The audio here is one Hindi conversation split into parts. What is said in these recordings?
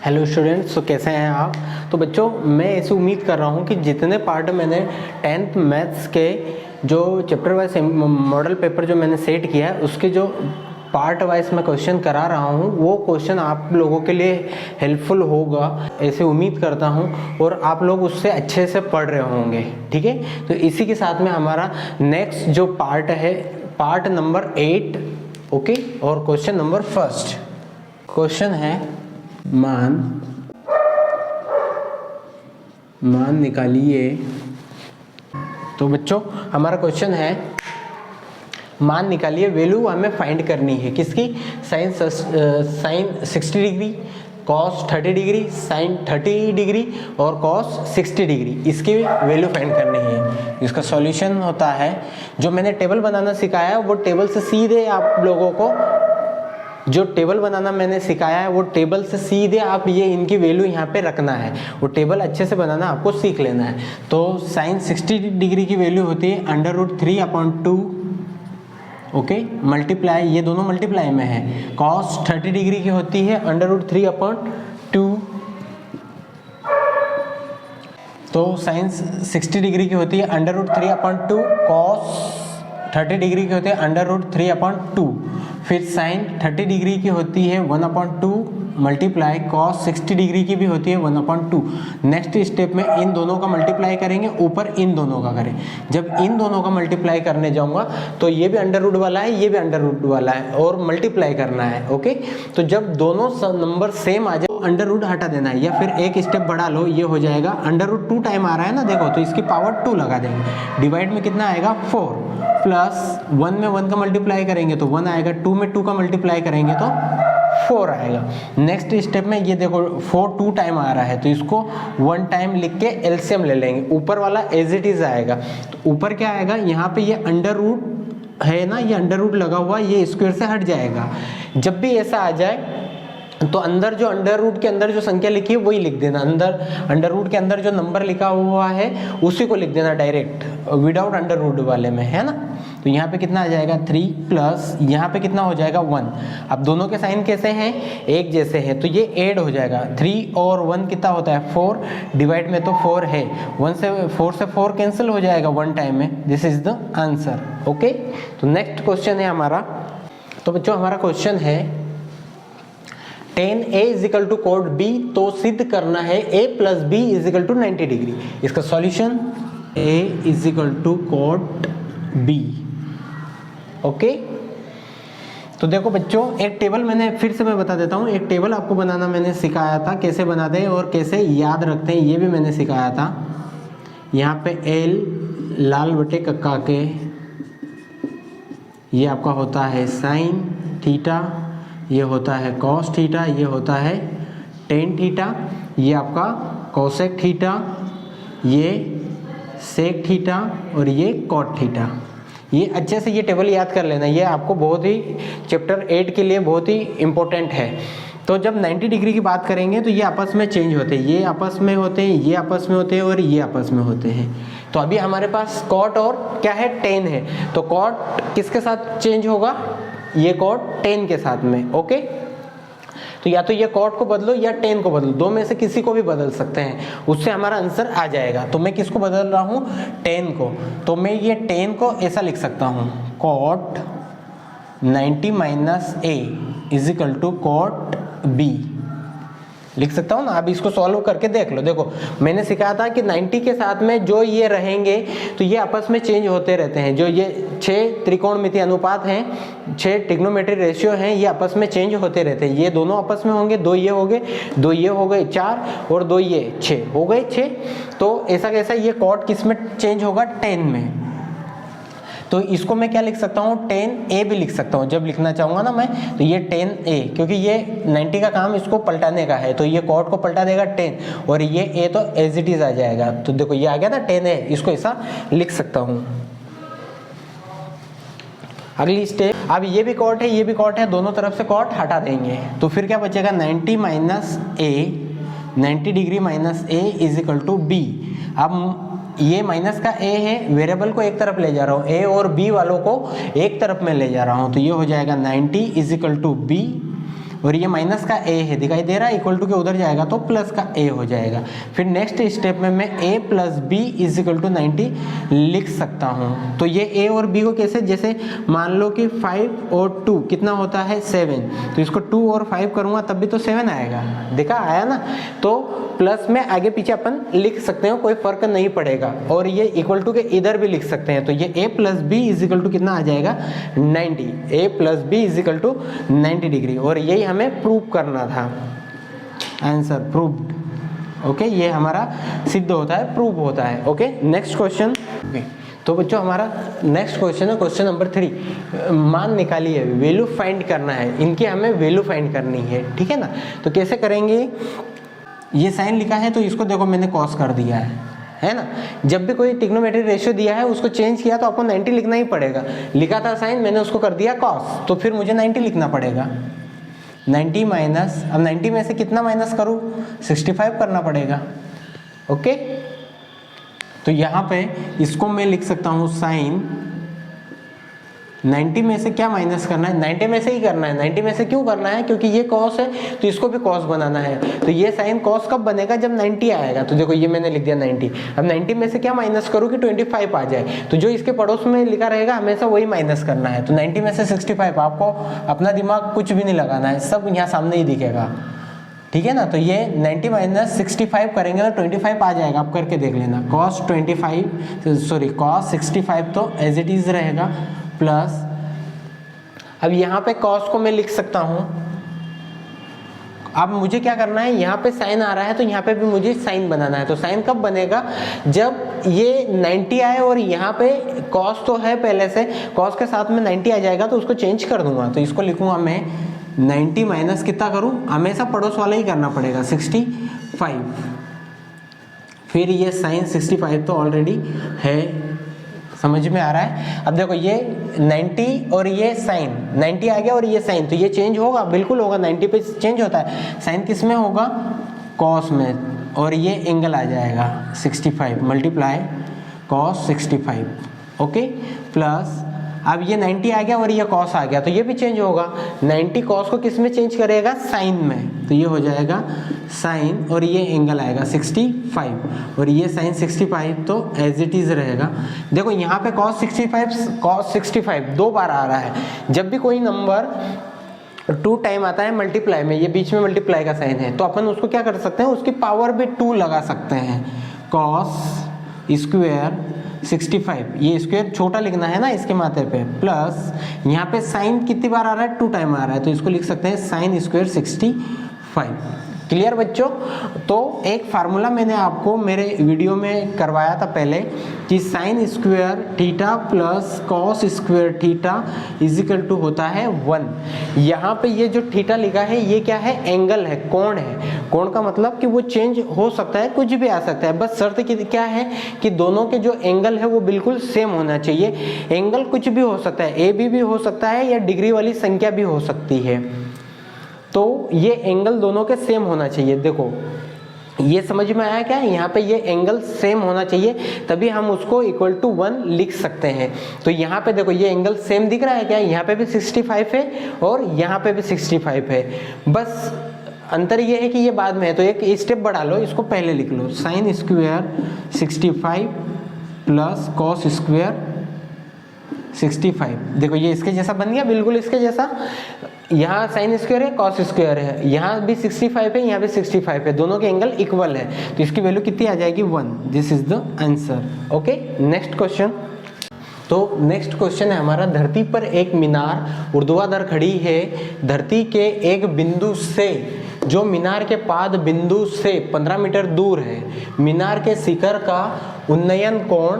हेलो स्टूडेंट्स, तो कैसे हैं आप। तो बच्चों, मैं ऐसी उम्मीद कर रहा हूं कि जितने पार्ट मैंने 10th मैथ्स के जो चैप्टर वाइज मॉडल पेपर जो मैंने सेट किया है उसके जो पार्ट वाइज मैं क्वेश्चन करा रहा हूं वो क्वेश्चन आप लोगों के लिए हेल्पफुल होगा, ऐसे उम्मीद करता हूं, और आप लोग उससे अच्छे से पढ़ रहे होंगे। ठीक है, तो इसी के साथ में हमारा नेक्स्ट जो पार्ट है, पार्ट नंबर 8। ओके, और क्वेश्चन नंबर फर्स्ट क्वेश्चन है मान निकालिए। तो बच्चों, हमारा क्वेश्चन है मान निकालिए, वैल्यू हमें फाइंड करनी है किसकी, sine 60 degree, cos 30 degree, sine 30 degree और कॉस 60 डिग्री, इसकी वैल्यू फाइंड करनी है। इसका सॉल्यूशन होता है, जो मैंने टेबल बनाना सिखाया है वो टेबल से सीधे आप लोगों को, जो टेबल बनाना मैंने सिखाया है वो टेबल से सीधे आप ये इनकी वैल्यू यहाँ पे रखना है, वो टेबल अच्छे से बनाना आपको सीख लेना है। तो साइन 60 डिग्री की वैल्यू होती है √3/2, ओके, मल्टीप्लाई, ये दोनों मल्टीप्लाई में है। कॉस 30 डिग्री की होती है √3/2, तो साइन 60 डिग्री की होती है √3/2, कॉस 30 डिग्री की होती है √3/2, फिर साइन 30 डिग्री की होती है 1/2 मल्टीप्लाई कॉस 60 डिग्री की भी होती है 1/2। नेक्स्ट स्टेप में इन दोनों का मल्टीप्लाई करेंगे, ऊपर इन दोनों का करें। जब इन दोनों का मल्टीप्लाई करने जाऊंगा तो ये भी अंडर रूट वाला है, ये भी अंडर रूट वाला है, और मल्टीप्लाई करना है। ओके, तो जब दोनों नंबर सेम आ जाए अंडर रूट हटा देना है, या फिर एक स्टेप बढ़ा लो, ये हो जाएगा √2 टाइम आ रहा है ना, देखो, तो इसकी पावर 2 लगा देंगे। डिवाइड में कितना आएगा 4, प्लस 1 में 1 का मल्टीप्लाई करेंगे तो 1 आएगा, 2 में 2 का मल्टीप्लाई करेंगे तो 4 आएगा। नेक्स्ट स्टेप में ये देखो 4 2 टाइम आ रहा है तो इसको 1 टाइम लिख के एलसीएम ले लेंगे, ऊपर वाला एज इट इज आएगा। तो ऊपर क्या आएगा, यहाँ पे ये अंडर रूट है ना, ये अंडर रूट लगा हुआ, ये स्क्वायर से हट जाएगा। जब भी ऐसा आ जाए तो अंदर जो अंडर रूट के अंदर जो संख्या लिखी है वही लिख देना, अंडर रूट के अंदर जो नंबर लिखा हुआ है उसी को लिख देना डायरेक्ट, विदाउट अंडर रूट वाले में, है ना। तो यहाँ पे कितना आ जाएगा 3, प्लस यहाँ पे कितना हो जाएगा 1। अब दोनों के साइन कैसे हैं, एक जैसे हैं, तो ये ऐड हो जाएगा। 3 और 1 कितना होता है 4, डिवाइड में तो 4 है, 4 से 4 कैंसिल हो जाएगा 1 टाइम में। This is the answer. Okay, तो नेक्स्ट क्वेश्चन है हमारा। तो बच्चों, हमारा क्वेश्चन है tan A = cot B, तो सिद्ध करना है A + B = 90 डिग्री। इसका solution A = cot B। Okay, तो देखो बच्चों, एक टेबल मैंने फिर से मैं बता देता हूँ, एक टेबल आपको बनाना मैंने सिखाया था, कैसे बनाते हैं और कैसे याद रखते हैं ये भी मैंने सिखाया था। यहाँ पे L लाल बटे कक्का के, ये आपका होता है साइन थीटा, ये होता है कॉस थीटा, ये होता है टेन थीटा, ये आपका कोसेक थीटा, ये सेक थीटा और ये कॉट थीटा। ये अच्छे से ये टेबल याद कर लेना, ये आपको बहुत ही चैप्टर 8 के लिए बहुत ही इम्पोर्टेंट है। तो जब 90 डिग्री की बात करेंगे तो ये आपस में चेंज होते हैं, ये आपस में होते हैं, ये आपस में होते हैं और ये आपस में होते हैं। तो अभी हमारे पास कॉट और क्या है, टेन है, तो कॉट किसके साथ चेंज होगा, ये कॉट 10 के साथ में। ओके, तो या तो ये कॉट को बदलो या 10 को बदलो, दो में से किसी को भी बदल सकते हैं, उससे हमारा आंसर आ जाएगा। तो मैं किसको बदल रहा हूँ, 10 को। तो मैं ये 10 को ऐसा लिख सकता हूँ, कॉट 90 - A = कॉट B लिख सकता हूँ ना। अब इसको सॉल्व करके देख लो। देखो, मैंने सिखाया था कि 90 के साथ में जो ये रहेंगे तो ये आपस में चेंज होते रहते हैं। जो ये 6 त्रिकोणमितीय अनुपात हैं, 6 ट्रिग्नोमेट्री रेशियो हैं, ये आपस में चेंज होते रहते हैं। ये दोनों आपस में होंगे, 2 ये हो गए, 2 ये हो गए 4 और 2 ये 6 हो गए 6। तो ऐसा कैसा ये कॉट किस में चेंज होगा, 10 में। तो इसको मैं क्या लिख सकता हूँ, 10A भी लिख सकता हूँ जब लिखना चाहूँगा ना मैं, तो ये 10A, क्योंकि ये 90 का काम इसको पलटाने का है, तो ये कॉट को पलटा देगा 10 और ये A तो एज इट इज आ जाएगा। तो देखो ये आ गया ना 10A, इसको ऐसा लिख सकता हूँ। अगली स्टेप, अब ये भी कॉट है, ये भी कॉट है, दोनों तरफ से कॉट हटा देंगे, तो फिर क्या बचेगा 90 डिग्री माइनस A = B। अब ये माइनस का A है, वेरिएबल को एक तरफ ले जा रहा हूँ, A और B वालों को एक तरफ में ले जा रहा हूँ, तो ये हो जाएगा 90 = B और ये माइनस का ए है, दिखाई दे रहा है, इक्वल टू के उधर जाएगा तो प्लस का ए हो जाएगा। फिर नेक्स्ट स्टेप में मैं a plus B is equal to 90 लिख सकता हूँ। तो ये a और b को कैसे, जैसे मान लो कि 5 और 2 कितना होता है 7, तो इसको 2 और 5 करूँगा तब भी तो 7 आएगा, देखा आया ना। तो प्लस में आगे पीछे अपन लिख सकते हैं, कोई फर्क नहीं पड़ेगा। और ये इक्वल टू के इधर भी लिख सकते हैं, तो ये a plus B is equal to कितना आ जाएगा 90, a plus B is equal to 90 degree. और यही हमें प्रूव करना था, आंसर प्रूव्ड। ओके, ये हमारा सिद्ध होता है, प्रूव होता है। Okay, next question. तो बच्चों हमारा नेक्स्ट क्वेश्चन है क्वेश्चन नंबर 3। मान निकालिए, वैल्यू फाइंड करना है, इनकी हमें वैल्यू फाइंड करनी है, ठीक है ना। तो कैसे करेंगे, ये साइन लिखा है तो इसको देखो मैंने कॉस कर दिया है ना। जब भी कोई ट्रिग्नोमेट्रिक रेशियो दिया है उसको चेंज किया तो आपको 90 लिखना ही पड़ेगा। लिखा था साइन, मैंने उसको कर दिया कॉस, तो फिर मुझे 90 लिखना पड़ेगा। 90 माइनस, अब 90 में से कितना माइनस करूँ, 65 करना पड़ेगा। ओके, तो यहाँ पे इसको मैं लिख सकता हूँ साइन 90 में से क्या माइनस करना है, 90 में से ही करना है। 90 में से क्यों करना है, क्योंकि ये कॉस है तो इसको भी कॉस बनाना है। तो ये साइन कॉस कब बनेगा, जब 90 आएगा। तो देखो ये मैंने लिख दिया 90। अब 90 में से क्या माइनस करूँ कि 25 आ जाए, तो जो इसके पड़ोस में लिखा रहेगा हमेशा वही माइनस करना है। तो 90 में से 65, आपको अपना दिमाग कुछ भी नहीं लगाना है, सब यहाँ सामने ही दिखेगा, ठीक है ना। तो ये 90 माइनस 65 करेंगे ना 25 आ जाएगा, आप करके देख लेना। cos 65 तो एज इट इज रहेगा प्लस, अब यहाँ पे cos को मैं लिख सकता हूँ। अब मुझे क्या करना है, यहाँ पे साइन आ रहा है तो यहाँ पे भी मुझे साइन बनाना है। तो साइन कब बनेगा, जब ये 90 आए और यहाँ पे cos तो है पहले से, cos के साथ में 90 आ जाएगा तो उसको चेंज कर दूंगा। तो इसको लिखूंगा मैं 90 माइनस कितना करूं, हमेशा पड़ोस वाला ही करना पड़ेगा 65। फिर ये साइन 65 तो ऑलरेडी है, समझ में आ रहा है। अब देखो ये 90 और ये साइन 90 आ गया और ये साइन, तो ये चेंज होगा, बिल्कुल होगा। 90 पे चेंज होता है, साइन किस में होगा, कॉस में, और ये एंगल आ जाएगा 65 मल्टीप्लाई कॉस 65। ओके, प्लस अब ये 90 आ गया और ये कॉस आ गया तो ये भी चेंज होगा। 90 कॉस को किस में चेंज करेगा, साइन में, तो ये हो जाएगा साइन और ये एंगल आएगा 65 और ये साइन 65 तो एज इट इज रहेगा। देखो यहाँ पे cos 65 दो बार आ रहा है। जब भी कोई नंबर 2 टाइम आता है मल्टीप्लाई में, ये बीच में मल्टीप्लाई का साइन है, तो अपन उसको क्या कर सकते हैं, उसकी पावर भी 2 लगा सकते हैं। cos स्क्वायर 65, ये स्क्वायर छोटा लिखना है ना इसके माथे पे, प्लस यहाँ पे साइन कितनी बार आ रहा है, 2 टाइम आ रहा है, तो इसको लिख सकते हैं साइन स्क्वायर 65। क्लियर बच्चों। तो एक फार्मूला मैंने आपको मेरे वीडियो में करवाया था पहले कि sine square theta plus cos square theta is equal to होता है 1। यहाँ पे ये जो थीटा लिखा है ये क्या है, एंगल है, कोण है। कोण का मतलब कि वो चेंज हो सकता है, कुछ भी आ सकता है, बस शर्त क्या है कि दोनों के जो एंगल है वो बिल्कुल सेम होना चाहिए। एंगल कुछ भी हो सकता है, ए बी भी हो सकता है या डिग्री वाली संख्या भी हो सकती है, तो ये एंगल दोनों के सेम होना चाहिए। देखो ये समझ में आया क्या, यहाँ पे ये एंगल सेम होना चाहिए तभी हम उसको इक्वल टू 1 लिख सकते हैं। तो यहाँ पे देखो ये एंगल सेम दिख रहा है क्या, यहाँ पे भी 65 है और यहाँ पे भी 65 है, बस अंतर ये है कि ये बाद में है। तो एक स्टेप बढ़ा लो, इसको पहले लिख लो, sine square 65 plus cos square 65। देखो ये इसके जैसा बन गया, बिल्कुल इसके जैसा। यहाँ साइन स्क्वायर है, कॉस स्क्वायर है, यहाँ भी 65 है, यहाँ भी 65 है, दोनों के एंगल इक्वल है, तो इसकी वैल्यू कितनी आ जाएगी 1। This is the answer. Okay, next question. तो नेक्स्ट क्वेश्चन है हमारा, धरती पर एक मीनार ऊर्ध्वाधर खड़ी है, धरती के एक बिंदु से, जो मीनार के पाद बिंदु से 15 मीटर दूर है, मीनार के शिखर का उन्नयन कोण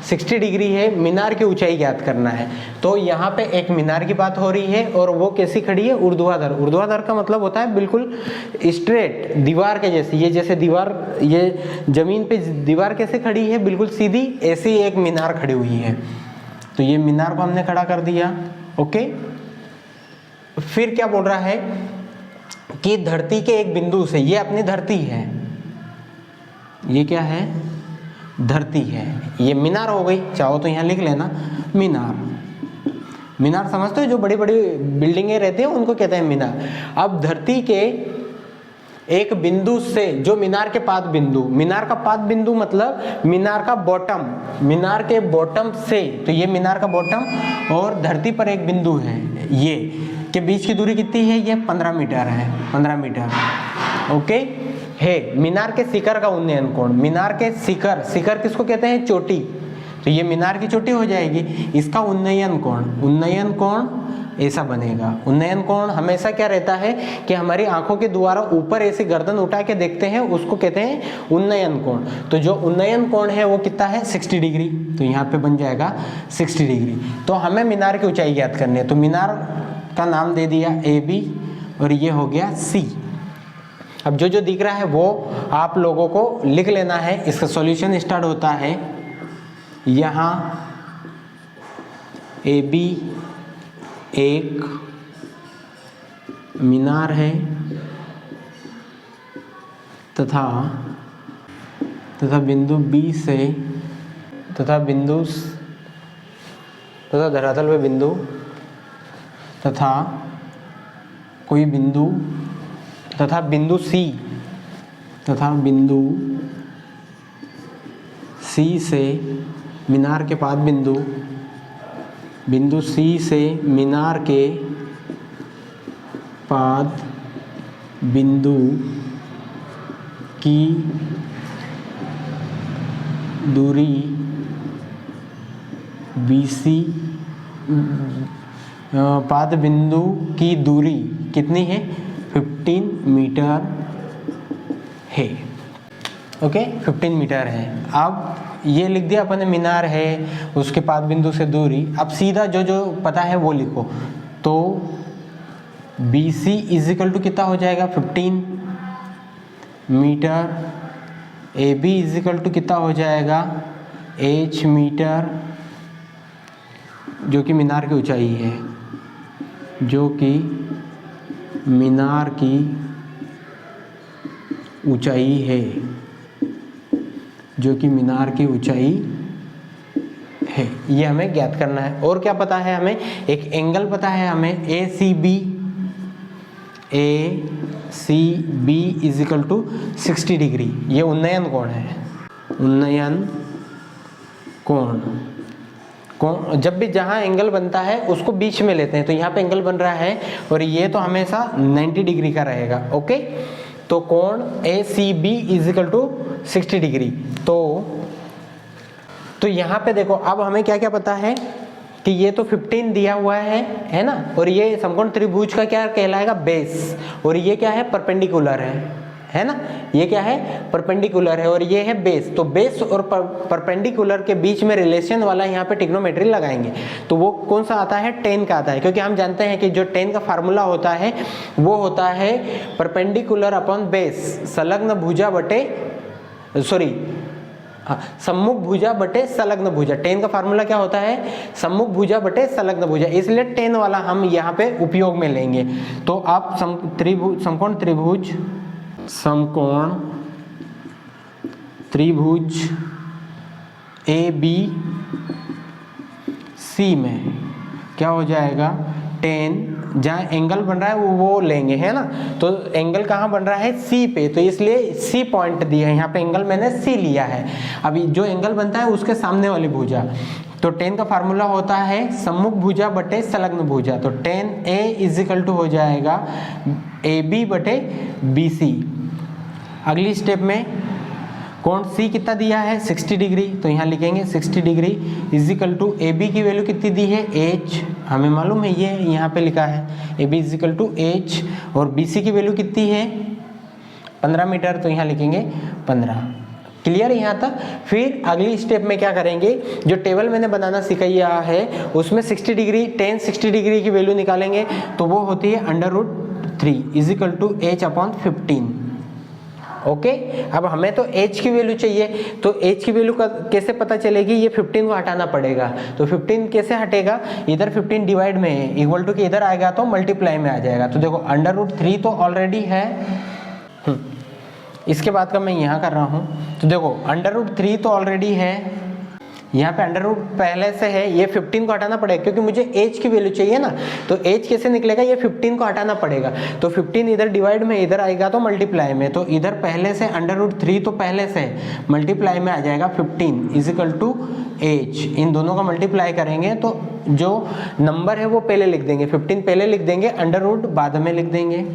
60 डिग्री है, मीनार की ऊंचाई ज्ञात करना है। तो यहाँ पे एक मीनार की बात हो रही है और वो कैसी खड़ी है, ऊर्ध्वाधर। ऊर्ध्वाधर का मतलब होता है बिल्कुल स्ट्रेट, दीवार के जैसे। ये जैसे दीवार, ये जमीन पे दीवार कैसे खड़ी है, बिल्कुल सीधी, ऐसे ही एक मीनार खड़ी हुई है। तो ये मीनार को हमने खड़ा कर दिया। ओके, फिर क्या बोल रहा है कि धरती के एक बिंदु से, ये अपनी धरती है, ये क्या है, धरती है, ये मीनार हो गई, चाहो तो यहाँ लिख लेना मीनार। मीनार समझते हो, जो बड़ी बड़ी बिल्डिंगें रहती हैं उनको कहते हैं मीनार। अब धरती के एक बिंदु से, जो मीनार के पाद बिंदु, मीनार का पाद बिंदु मतलब मीनार का बॉटम, मीनार के बॉटम से, तो ये मीनार का बॉटम और धरती पर एक बिंदु है ये, के बीच की दूरी कितनी है, ये 15 मीटर है, 15 मीटर। ओके है मीनार के शिखर का उन्नयन कोण, मीनार के शिखर, शिखर किसको कहते हैं, चोटी, तो ये मीनार की चोटी हो जाएगी। इसका उन्नयन कोण, उन्नयन कोण ऐसा बनेगा। उन्नयन कोण हमेशा क्या रहता है कि हमारी आंखों के द्वारा ऊपर ऐसे गर्दन उठा के देखते हैं, उसको कहते हैं उन्नयन कोण। तो जो उन्नयन कोण है वो कितना है, 60 डिग्री, तो यहाँ पे बन जाएगा 60 डिग्री। तो हमें मीनार की ऊंचाई ज्ञात करनी है, तो मीनार का नाम दे दिया AB और ये हो गया C। अब जो जो दिख रहा है वो आप लोगों को लिख लेना है। इसका सॉल्यूशन स्टार्ट होता है यहाँ, AB एक मीनार है तथा बिंदु B से, तथा धरातल पे बिंदु, तथा कोई बिंदु, तथा बिंदु C, तथा बिंदु C से मीनार के पाद बिंदु, बिंदु C से मीनार के पाद बिंदु की दूरी BC, पाद बिंदु की दूरी कितनी है, 15 मीटर है। ओके 15 मीटर है। अब ये लिख दिया अपन ने, मीनार है, उसके पाद बिंदु से दूरी। अब सीधा जो जो पता है वो लिखो, तो BC इजिकल टू कितना हो जाएगा, 15 मीटर, AB इजिकल टू कितना हो जाएगा, H मीटर, जो कि मीनार की ऊंचाई है, जो कि मीनार की ऊंचाई है, जो कि मीनार की ऊंचाई है, ये हमें ज्ञात करना है। और क्या पता है हमें, एक एंगल पता है हमें, ACB इजिकल टू 60 डिग्री, ये उन्नयन कोण है। उन्नयन कोण, जब भी जहाँ एंगल बनता है उसको बीच में लेते हैं, तो यहाँ पे एंगल बन रहा है और ये तो हमेशा 90 डिग्री का रहेगा। ओके, तो कोण ACB इजिकल टू 60 डिग्री। तो यहाँ पे देखो, अब हमें क्या क्या पता है कि ये तो 15 दिया हुआ है ना, और ये समकोण त्रिभुज का क्या कहलाएगा, बेस, और ये क्या है, परपेंडिकुलर है ना, ये क्या है, परपेंडिकुलर है, और ये है बेस। तो बेस और परपेंडिकुलर के बीच में रिलेशन वाला यहाँ पे ट्रिग्नोमेट्री लगाएंगे, तो वो कौन सा आता है, टेन का आता है, क्योंकि हम जानते हैं कि जो टेन का फार्मूला होता है वो होता है परपेंडिकुलर अपॉन बेस, संलग्न भुजा बटे, सॉरी सम्मुख भुजा बटे संलग्न भुजा। टेन का फार्मूला क्या होता है, सम्मुख भुजा बटे संलग्न भुजा, इसलिए टेन वाला हम यहाँ पे उपयोग में लेंगे। तो आप समकोण त्रिभुज ABC में क्या हो जाएगा, टेन, जहाँ एंगल बन रहा है वो लेंगे, है ना। तो एंगल कहाँ बन रहा है, C पे, तो इसलिए C पॉइंट दिया है यहाँ पे, एंगल मैंने C लिया है। अभी जो एंगल बनता है उसके सामने वाली भुजा, तो टेन का फार्मूला होता है सम्मुख भुजा बटे संलग्न भुजा, तो टेन A इजिकल टू हो जाएगा AB बटे BC। अगली स्टेप में कोण C कितना दिया है, 60 डिग्री, तो यहाँ लिखेंगे 60 डिग्री इजिकल टू AB की वैल्यू कितनी दी है, H, हमें मालूम है, ये यहाँ पे लिखा है AB इजिकल टू H, और BC की वैल्यू कितनी है, 15 मीटर, तो यहाँ लिखेंगे 15। क्लियर यहाँ तक। फिर अगली स्टेप में क्या करेंगे, जो टेबल मैंने बनाना सिखाया है उसमें 60 डिग्री, टेन 60 डिग्री की वैल्यू निकालेंगे, तो वो होती है √3 is equal to H upon 15। Okay, अब हमें तो h की वैल्यू चाहिए, तो h की वैल्यू का कैसे पता चलेगी, ये 15 को हटाना पड़ेगा, तो 15 कैसे हटेगा, इधर 15 डिवाइड में है, इक्वल टू के इधर आएगा तो मल्टीप्लाई में आ जाएगा। तो देखो √3 तो ऑलरेडी है, इसके बाद का मैं यहाँ कर रहा हूँ, तो देखो √3 तो ऑलरेडी है, यहाँ पे अंडर रूट पहले से है, ये 15 को हटाना पड़ेगा क्योंकि मुझे एज की वैल्यू चाहिए ना, तो एज कैसे निकलेगा, ये 15 को हटाना पड़ेगा। तो 15 इधर डिवाइड में, इधर आएगा तो मल्टीप्लाई में, तो इधर पहले से अंडर रूट 3 तो पहले से मल्टीप्लाई में आ जाएगा 15 इजिकल टू एज। इन दोनों का मल्टीप्लाई करेंगे तो जो नंबर है वो पहले लिख देंगे, 15 पहले लिख देंगे, अंडर रूट बाद में लिख देंगे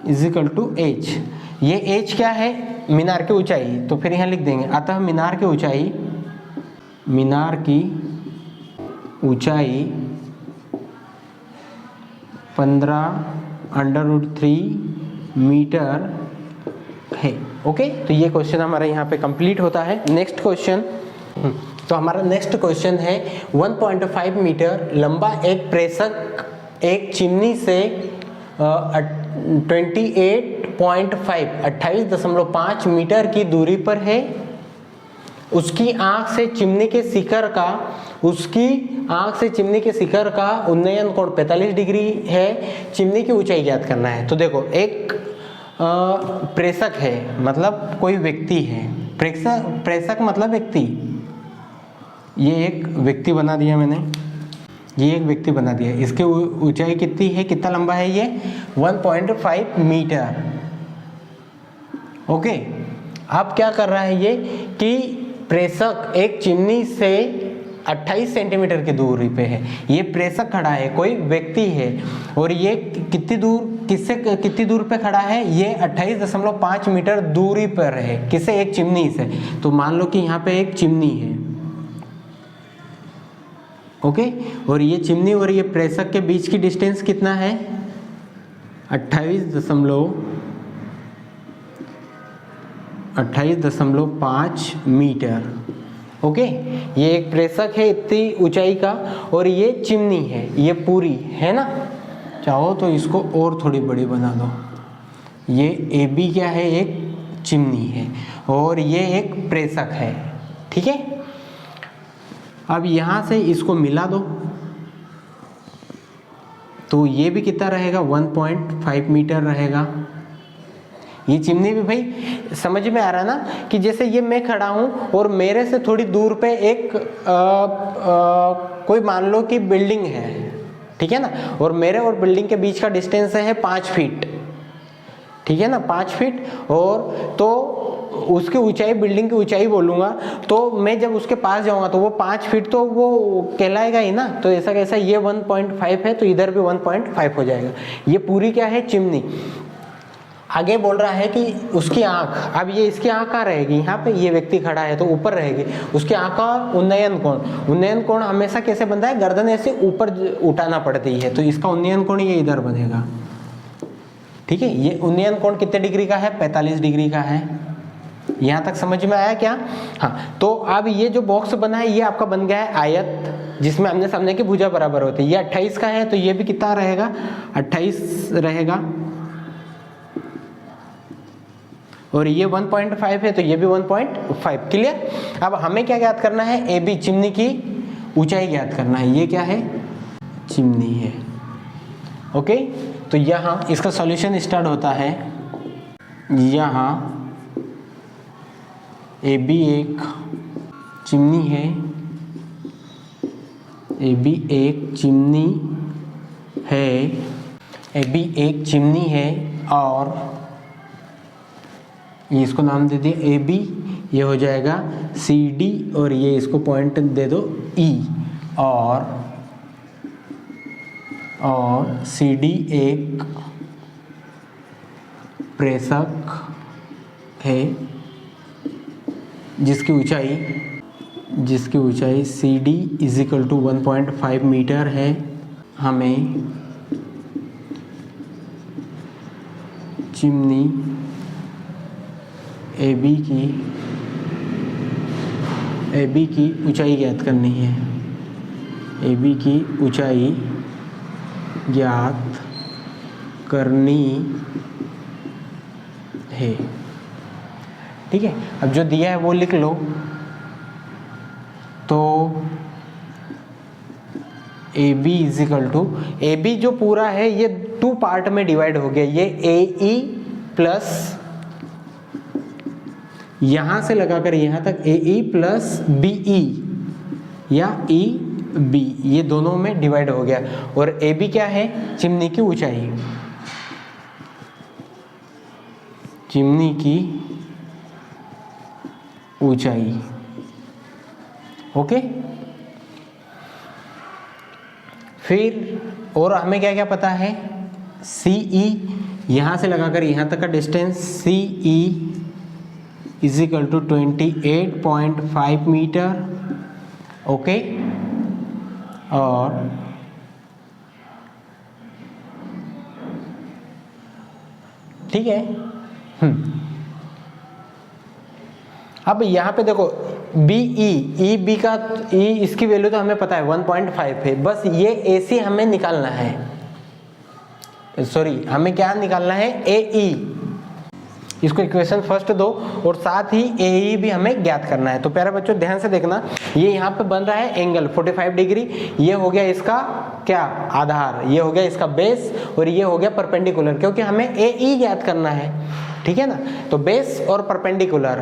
इजिकल टू एज। ये एज क्या है, मीनार की ऊंचाई, तो फिर यहाँ लिख देंगे अतः मीनार की ऊंचाई 15√3 मीटर है। ओके, तो ये क्वेश्चन हमारा यहाँ पे कंप्लीट होता है। नेक्स्ट क्वेश्चन, तो हमारा नेक्स्ट क्वेश्चन है 1.5 मीटर लंबा एक प्रेषक एक चिमनी से 28.5 मीटर की दूरी पर है। उसकी आंख से चिमनी के शिखर का उन्नयन कोण 45 डिग्री है। चिमनी की ऊंचाई ज्ञात करना है। तो देखो, एक प्रेषक है मतलब कोई व्यक्ति है, प्रेषक मतलब व्यक्ति। ये एक व्यक्ति बना दिया मैंने, ये एक व्यक्ति बना दिया। इसकी ऊंचाई कितनी है, कितना लंबा है ये 1.5 मीटर। ओके, अब क्या कर रहा है ये कि प्रेषक एक चिमनी से 28 सेंटीमीटर की दूरी पे है। ये प्रेषक खड़ा है, कोई व्यक्ति है, और ये कितनी दूर पे खड़ा है, ये 28.5 मीटर दूरी पर है। किसे, एक चिमनी से। तो मान लो कि यहाँ पे एक चिमनी है, ओके, और ये चिमनी और ये प्रेषक के बीच की डिस्टेंस कितना है 28.5 मीटर। ओके, ये एक प्रेषक है इतनी ऊंचाई का, और ये चिमनी है, ये पूरी है ना। चाहो तो इसको और थोड़ी बड़ी बना दो। ये AB क्या है, एक चिमनी है, और ये एक प्रेषक है। ठीक है, अब यहाँ से इसको मिला दो तो ये भी कितना रहेगा 1.5 मीटर रहेगा। ये चिमनी भी भाई समझ में आ रहा है ना, कि जैसे ये मैं खड़ा हूं और मेरे से थोड़ी दूर पे एक कोई मान लो कि बिल्डिंग है, ठीक है ना, और मेरे और बिल्डिंग के बीच का डिस्टेंस है 5 फीट, ठीक है ना, 5 फीट। और तो उसकी ऊंचाई, बिल्डिंग की ऊंचाई बोलूँगा, तो मैं जब उसके पास जाऊँगा तो वो 5 फीट तो वो कहलाएगा ही ना। तो ऐसा कैसा, ये 1.5 है तो इधर भी 1.5 हो जाएगा। ये पूरी क्या है, चिमनी। आगे बोल रहा है कि उसकी आँख, अब ये इसकी आँख कहाँ रहेगी, यहाँ पे ये व्यक्ति खड़ा है तो ऊपर रहेगी। उसकी आँख का उन्नयन कोण हमेशा कैसे बनता है, गर्दन ऐसे ऊपर उठाना पड़ती है, तो इसका उन्नयन कोण ये इधर बनेगा। ठीक है, ये उन्नयन कोण कितने डिग्री का है, 45 डिग्री का है। यहाँ तक समझ में आया क्या? हाँ, तो अब ये जो बॉक्स बना है ये आपका बन गया है आयत, जिसमें आमने सामने की भुजा बराबर होती है। ये 28 का है तो ये भी कितना रहेगा, 28 रहेगा। और ये 1.5 है तो ये भी 1.5। क्लियर? अब हमें क्या ज्ञात करना है, AB चिमनी की ऊंचाई ज्ञात करना है। ये क्या है, चिमनी है। ओके, तो यहाँ इसका सॉल्यूशन स्टार्ट होता है। यहाँ AB एक चिमनी है, AB एक चिमनी है, AB एक चिमनी है, और ये इसको नाम दे दिया AB, ये हो जाएगा CD, और ये इसको पॉइंट दे दो E, और CD एक प्रेषक है जिसकी ऊंचाई CD इजिकल टू 1.5 मीटर है। हमें चिमनी AB की ऊंचाई ज्ञात करनी है। AB की ऊंचाई ज्ञात करनी है। ठीक है, अब जो दिया है वो लिख लो। तो AB इजिकल टू, AB जो पूरा है ये 2 पार्ट में डिवाइड हो गया। ये AE प्लस यहां से लगाकर यहां तक AE प्लस BE, या ई बी, ये दोनों में डिवाइड हो गया। और ए बी क्या है? चिमनी की ऊंचाई, चिमनी की ऊंचाई। ओके, फिर और हमें क्या क्या पता है? सी ई, यहाँ से लगाकर यहाँ तक का distance C E is equal to 28.5 metre. Okay, और ठीक है। अब यहाँ पे देखो बी ई बी का ई, इसकी वैल्यू तो हमें पता है 1.5 है, बस ये ए सी हमें निकालना है, सॉरी हमें क्या निकालना है? ए ई। इसको इक्वेशन फर्स्ट दो और साथ ही ए ई भी हमें ज्ञात करना है। तो प्यारे बच्चों ध्यान से देखना, ये यहाँ पे बन रहा है एंगल 45 डिग्री, ये हो गया इसका क्या? आधार, ये हो गया इसका बेस, और ये हो गया परपेंडिकुलर, क्योंकि हमें ए ई ज्ञात करना है, ठीक है ना। तो बेस और परपेंडिकुलर,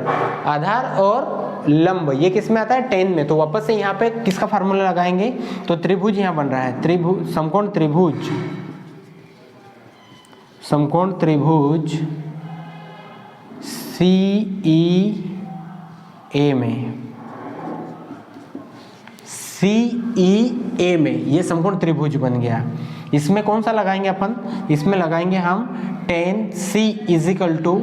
आधार और लंब, ये किस में आता है? टेन में। तो वापस से यहाँ पे किसका फार्मूला लगाएंगे? तो त्रिभुज यहाँ बन रहा है, त्रिभुज, समकोण त्रिभुज, समकोण त्रिभुज सी ई ए में, सी ई ए में ये समकोण त्रिभुज बन गया। इसमें कौन सा लगाएंगे अपन? इसमें लगाएंगे हम tan C is equal to,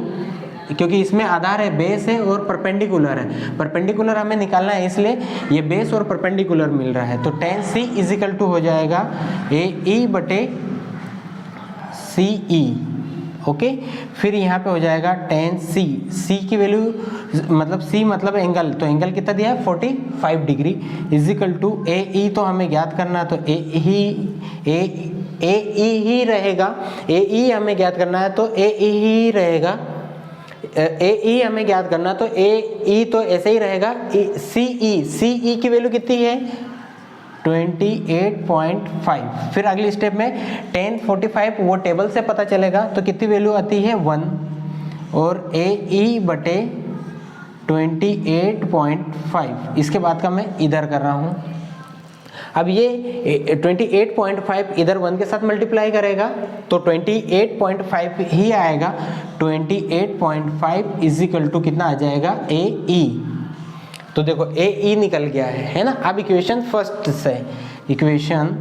क्योंकि इसमें आधार है, बेस है और परपेंडिकुलर है। परपेंडिकुलर हमें निकालना है, इसलिए ये बेस और परपेंडिकुलर मिल रहा है। तो tan C is equal to हो जाएगा ए ई बटे सी ई। ओके, फिर यहाँ पे हो जाएगा tan C, C की वैल्यू मतलब C मतलब एंगल, तो एंगल कितना दिया है? 45 degree is equal to A ई, तो हमें ज्ञात करना है, तो ए ई ही रहेगा, ए ई हमें ज्ञात करना है, तो ए ई ही रहेगा, ए ई हमें ज्ञात करना, तो ए ई तो ऐसे ही रहेगा। सी ई की वैल्यू कितनी है? 28.5। फिर अगली स्टेप में tan 45 वो टेबल से पता चलेगा, तो कितनी वैल्यू आती है? 1, और ए ई बटे 28.5। इसके बाद का मैं इधर कर रहा हूँ। अब ये 28.5 इधर 1 के साथ मल्टीप्लाई करेगा, तो 28.5 ही आएगा। 28.5 इज इक्वल टू कितना आ जाएगा? ए ई। तो देखो ए ई निकल गया है ना। अब इक्वेशन फर्स्ट से, इक्वेशन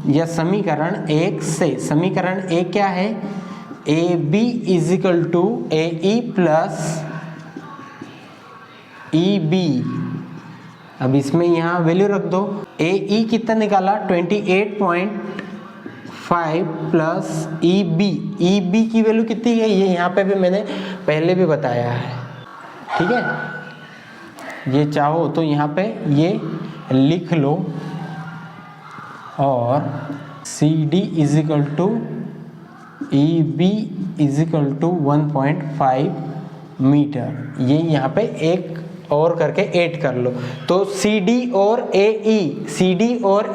या समीकरण एक से, समीकरण एक क्या है? A B is equal to A E plus E B. अब इसमें यहाँ वैल्यू रख दो। ए ई कितना निकाला? 28.5 plus E B. E B की वैल्यू कितनी है? ये यहाँ पे भी मैंने पहले भी बताया है, ठीक है। ये चाहो तो यहाँ पे ये लिख लो, और C D is equal to E B is equal to 1.5 metre. ये यहाँ पे एक और करके ऐड कर लो, तो सी डी और ए ई, सी डी और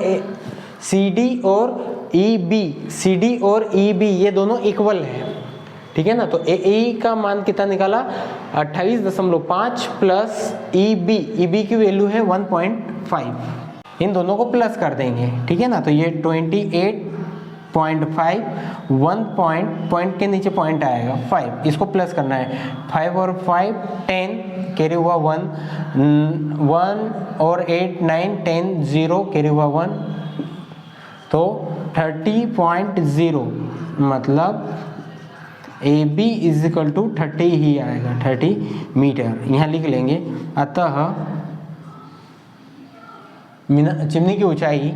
ई बी, सी डी और ई बी ये दोनों इक्वल है, ठीक है ना। तो ए ई का मान कितना निकाला? 28.5 प्लस ई बी की वैल्यू है 1.5। इन दोनों को प्लस कर देंगे, ठीक है ना। तो ये 28.5, 1 पॉइंट के नीचे पॉइंट आएगा 5, इसको प्लस करना है। 5 और 5 10, कैरी हुआ 1 और 8 9 10 0 कैरी हुआ 1, तो 30.0 मतलब A B is equal to 30 ही आएगा, 30 मीटर यहाँ लिख लेंगे। अतः चिमनी की ऊंचाई,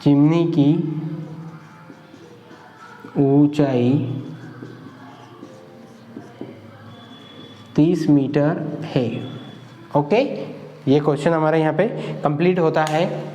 चिमनी की ऊंचाई 30 मीटर है। ओके, ये क्वेश्चन हमारे यहाँ पे कंप्लीट होता है।